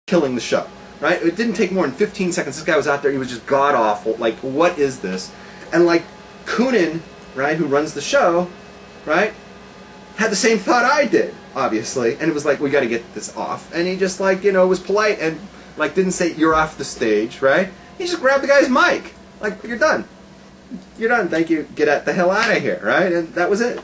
killing the show, right? It didn't take more than 15 seconds. This guy was out there. He was just god-awful. Like, what is this? And, like, Coonan, right, who runs the show, right, had the same thought I did, obviously. And it was like, we got to get this off. And he just, like, you know, was polite and, like, didn't say, you're off the stage, right? He just grabbed the guy's mic. Like, you're done. You're done. Thank you. Get the hell out of here, right? And that was it.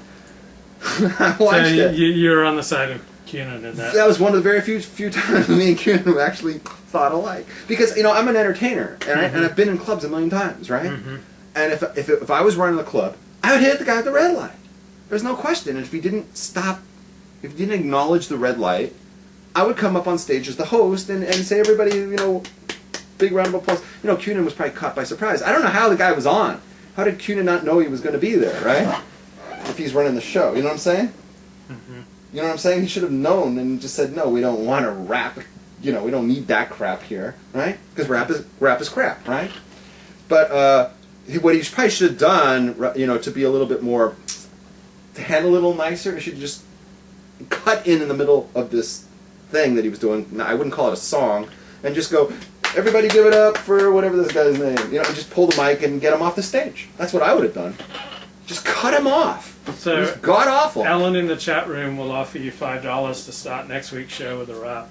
I watched it. You're on the side of Coonan in that. That was one of the very few times me and Coonan actually thought alike. Because, you know, I'm an entertainer, and, and I've been in clubs a million times, right? And if I was running the club, I would hit the guy at the red light. There's no question. And if he didn't stop, if he didn't acknowledge the red light, I would come up on stage as the host and say, everybody, you know, big round of applause. You know, Coonan was probably caught by surprise. I don't know how the guy was on. How did Coonan not know he was going to be there, right? If he's running the show. You know what I'm saying? You know what I'm saying? He should have known and just said, no, we don't want to rap. You know, we don't need that crap here, right? Because rap is crap, right? But what he probably should have done, you know, to be a little bit more, to handle a little nicer, he should just cut in the middle of this thing that he was doing. Now, I wouldn't call it a song, and just go, everybody give it up for whatever this guy's name. You know, and just pull the mic and get him off the stage. That's what I would have done. Just cut him off. So, it was god-awful. Alan in the chat room will offer you $5 to start next week's show with a rap.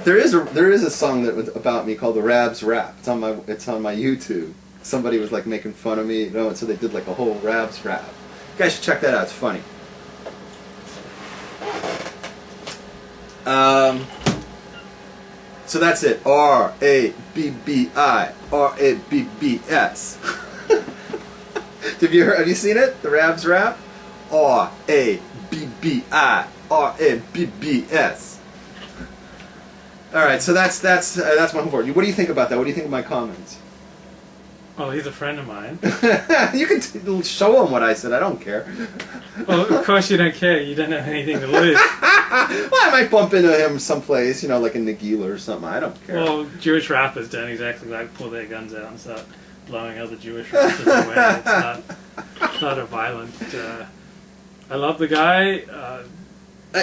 there is a song that was about me called the Rabbs rap. It's on my YouTube. Somebody was like making fun of me, you know, and so they did like a whole Rabbs rap. You guys should check that out. It's funny. So that's it. Rabbis. Have you seen it? The Rabbs rap? Rabbis. All right, so that's my whole board. What do you think about that? What do you think of my comments? Well, he's a friend of mine. You can show him what I said. I don't care. Well, of course you don't care. You don't have anything to lose. Well, I might bump into him someplace, you know, like in Nagila or something. I don't care. Well, Jewish rappers don't exactly like pull their guns out and start blowing other Jewish rappers away. It's not a violent. I love the guy.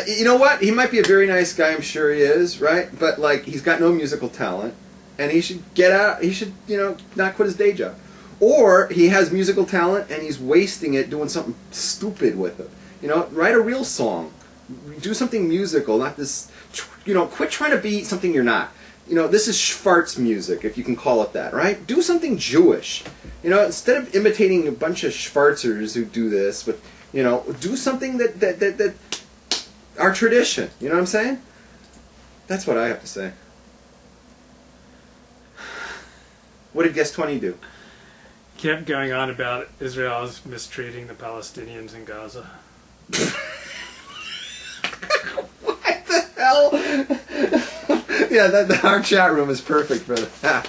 You know what? He might be a very nice guy. I'm sure he is, right? But like, he's got no musical talent, and he should get out. He should, you know, not quit his day job. Or he has musical talent and he's wasting it doing something stupid with it. You know, write a real song. Do something musical, not this. You know, quit trying to be something you're not. You know, this is Schwartz music, if you can call it that, right? Do something Jewish. You know, instead of imitating a bunch of Schwarzers who do this, but you know, do something that our tradition. You know what I'm saying? That's what I have to say. What did Guest 20 do? Kept going on about Israel's mistreating the Palestinians in Gaza. What the hell? Yeah, our chat room is perfect for that.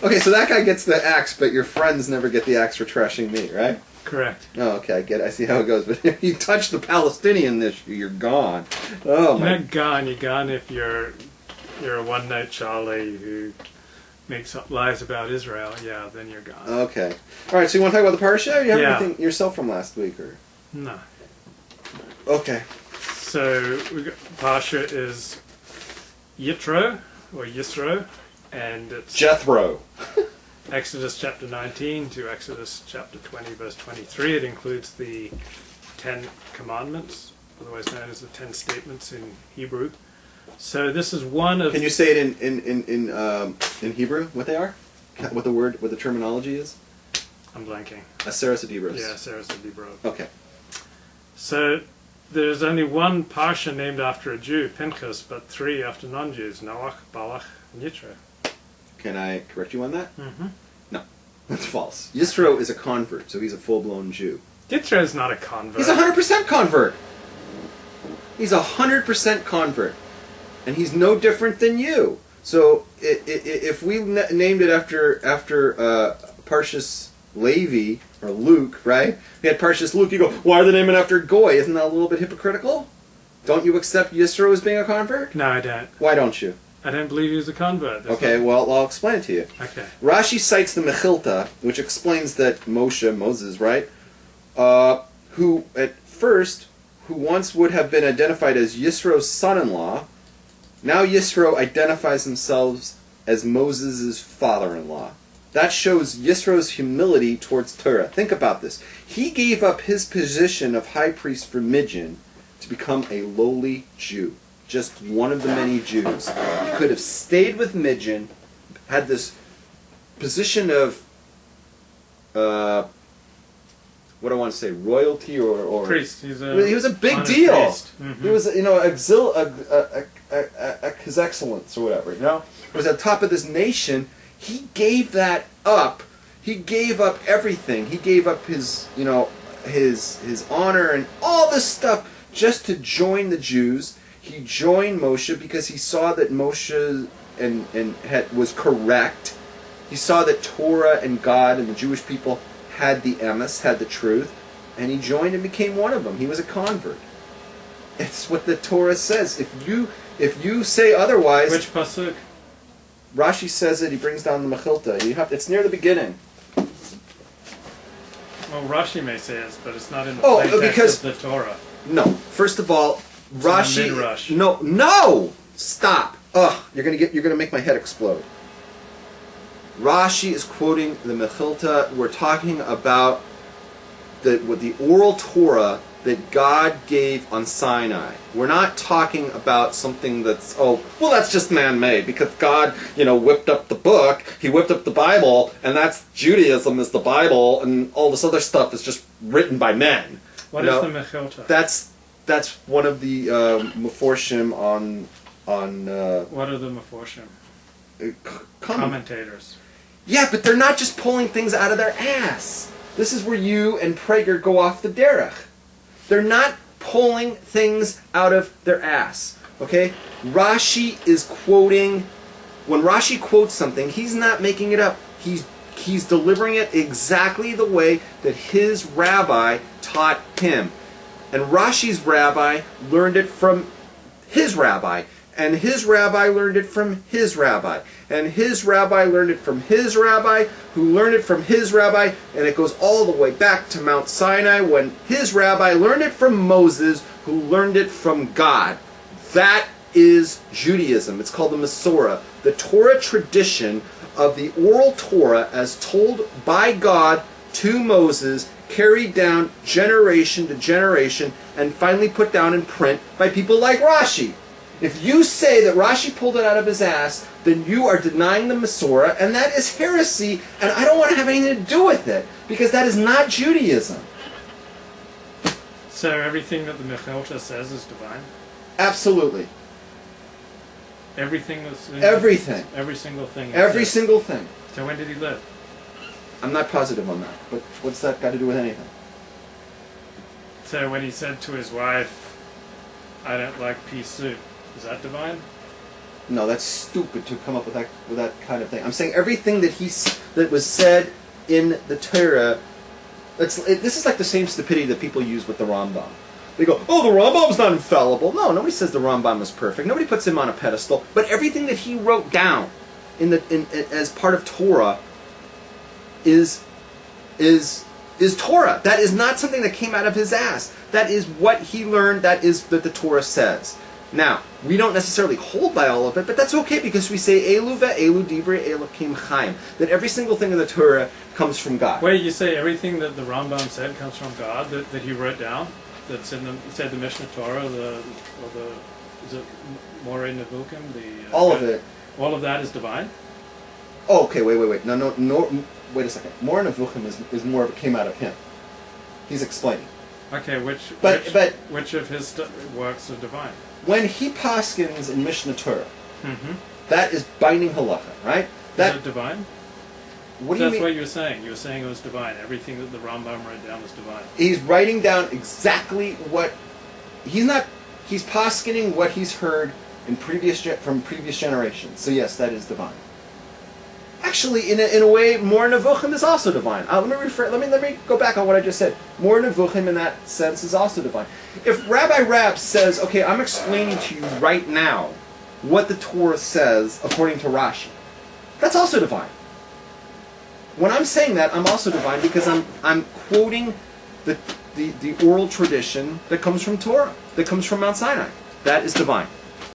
Okay, so that guy gets the axe, but your friends never get the axe for trashing me, right? Correct. Oh, okay, I get it. I see how it goes. But if you touch the Palestinian issue, you're gone. Oh, you're not gone. You're gone if you're a one-note Charlie who makes up lies about Israel. Yeah, then you're gone. Okay. All right. So you want to talk about the Parsha? Or you have anything yourself from last week, or no? Okay. So Parsha is Yitro or Yisro, and it's Jethro. Exodus chapter 19 to Exodus chapter 20, verse 23. It includes the 10 commandments, otherwise known as the 10 statements in Hebrew. So this is one of. Can you say it in Hebrew? What they are? What the terminology is? I'm blanking. Aseres Dibros. Yeah, Aseres Dibros. Okay. So there's only one parsha named after a Jew, Pinchas, but 3 after non-Jews, Noach, Balach, and Yitro. Can I correct you on that? Mm-hmm. No, that's false. Yisro is a convert, so he's a full-blown Jew. Yitro is not a convert. He's 100% convert. He's 100% convert. And he's no different than you. So if we named it after Parshas Levi or Luke, right? We had Parshas Luke. You go, why are they naming after Goy? Isn't that a little bit hypocritical? Don't you accept Yisro as being a convert? No, I don't. Why don't you? I don't believe he was a convert. Okay, well, I'll explain it to you. Okay. Rashi cites the Mechilta, which explains that Moses, right, who once would have been identified as Yisro's son-in-law, Now Yitro identifies himself as Moses' father-in-law. That shows Yisro's humility towards Torah. Think about this. He gave up his position of high priest for Midian to become a lowly Jew. Just one of the many Jews. He could have stayed with Midian, had this position of, what do I want to say, royalty or priest. He was a big deal. Mm-hmm. He was, his excellence or whatever. He was at the top of this nation. He gave that up. He gave up everything. He gave up his honor and all this stuff just to join the Jews. He joined Moshe because he saw that Moshe was correct. He saw that Torah and God and the Jewish people had the emes, had the truth, and he joined and became one of them. He was a convert. It's what the Torah says. If you say otherwise, which pasuk? Rashi says it. He brings down the Mechilta. It's near the beginning. Well, Rashi may say it, but it's not in the plain text of the Torah. No. First of all, it's Rashi. Midrash. No. Stop. Ugh. You're gonna make my head explode. Rashi is quoting the Mechilta. We're talking about the oral Torah that God gave on Sinai. We're not talking about something that's, that's just man-made, because God, whipped up the book, he whipped up the Bible, and that's Judaism is the Bible, and all this other stuff is just written by men. What is the Mechilta? That's one of the Meforshim on what are the Meforshim? Commentators. Yeah, but they're not just pulling things out of their ass. This is where you and Prager go off the derech. They're not pulling things out of their ass. Okay? Rashi is quoting. When Rashi quotes something, he's not making it up. He's delivering it exactly the way that his rabbi taught him. And Rashi's rabbi learned it from his rabbi. And his rabbi learned it from his rabbi. And his rabbi learned it from his rabbi, who learned it from his rabbi, and it goes all the way back to Mount Sinai when his rabbi learned it from Moses, who learned it from God. That is Judaism. It's called the Masorah, the Torah tradition of the oral Torah as told by God to Moses, carried down generation to generation, and finally put down in print by people like Rashi. If you say that Rashi pulled it out of his ass, then you are denying the Masorah, and that is heresy, and I don't want to have anything to do with it, because that is not Judaism. So everything that the Mechilta says is divine? Absolutely. Everything that's in everything. Every single thing. Every single thing. So when did he live? I'm not positive on that, but what's that got to do with anything? So when he said to his wife, I don't like pea soup, is that divine? No, that's stupid to come up with that kind of thing. I'm saying everything that was said in the Torah. This is like the same stupidity that people use with the Rambam. They go, "Oh, the Rambam's not infallible." No, nobody says the Rambam is perfect. Nobody puts him on a pedestal. But everything that he wrote down as part of Torah is Torah. That is not something that came out of his ass. That is what he learned. That is what the Torah says. Now, we don't necessarily hold by all of it, but that's okay because we say Elu ve'elu divrei Elokim chaim, that every single thing in the Torah comes from God. Wait, you say everything that the Rambam said comes from God, that he wrote down, that's in the Mishnah Torah, is it Moreh Nevuchim? All of it. All of that is divine? Oh, okay, wait. No, wait a second. Moreh Nevuchim is more of it came out of him. He's explaining. Okay, which of his works are divine? When he paskins in Mishnah Torah, that is binding halacha, right? Is it divine? What do you mean? That's what you're saying. You're saying it was divine. Everything that the Rambam wrote down was divine. He's writing down exactly what he's paskining what he's heard from previous generations. So yes, that is divine. Actually, in a way, Moreh Nevuchim is also divine. Let me go back on what I just said. Moreh Nevuchim, in that sense, is also divine. If Rabbi Rabbs says, "Okay, I'm explaining to you right now what the Torah says according to Rashi," that's also divine. When I'm saying that, I'm also divine because I'm quoting the oral tradition that comes from Torah, that comes from Mount Sinai. That is divine.